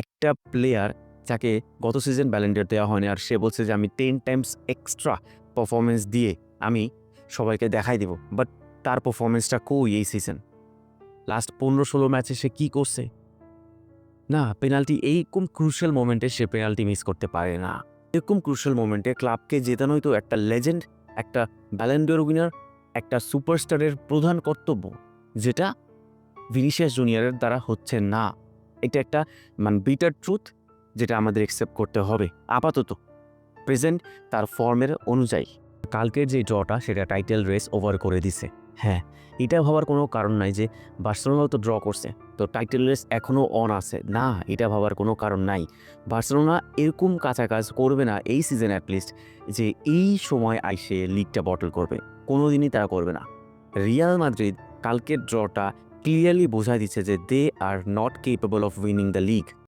একটা প্লেয়ার যাকে গত সিজন ব্যালন ড'র দেওয়া হয়নি আর সে বলছে যে আমি 10 টাইমস এক্সট্রা পারফরম্যান্স দিয়ে আমি সবাইকে দেখাই দিব। বাট তার পারফরম্যান্সটা কই এই সিজন? লাস্ট ১৫-১৬ ম্যাচে সে কি করছে? না, পেনাল্টি এইরকম ক্রুশিয়াল মোমেন্টে সে পেনাল্টি মিস করতে পারে না। এরকম ক্রুশিয়াল মোমেন্টে ক্লাবকে জেতানোই তো একটা লেজেন্ড, একটা ব্যালন ড'র উইনার, একটা সুপারস্টারের প্রধান কর্তব্য, যেটা ভিনিসিয়াস জুনিয়রের দ্বারা হচ্ছে না। এটা একটা বিটার ট্রুথ, যেটা আমাদের অ্যাকসেপ্ট করতে হবে আপাতত প্রেজেন্ট তার ফর্মের অনুযায়ী। কালকের যে ড্রটা সেটা টাইটেল রেস ওভার করে দিছে। হ্যাঁ, এটা ভাবার কোনো কারণ নাই যে বার্সেলোনাও তো ড্র করছে, তো টাইটেল রেস এখনও অন আছে। না, এটা ভাবার কোনো কারণ নাই। বার্সেলোনা এরকম কাজ করবে না এই সিজন অ্যাটলিস্ট, যে এই সময় আইসে লিগটা বটল করবে। কোনোদিনই তারা করবে না। রিয়াল মাদ্রিদ কালকের ড্রটা ক্লিয়ারলি বোঝায় দিচ্ছে যে they are not capable of winning the league.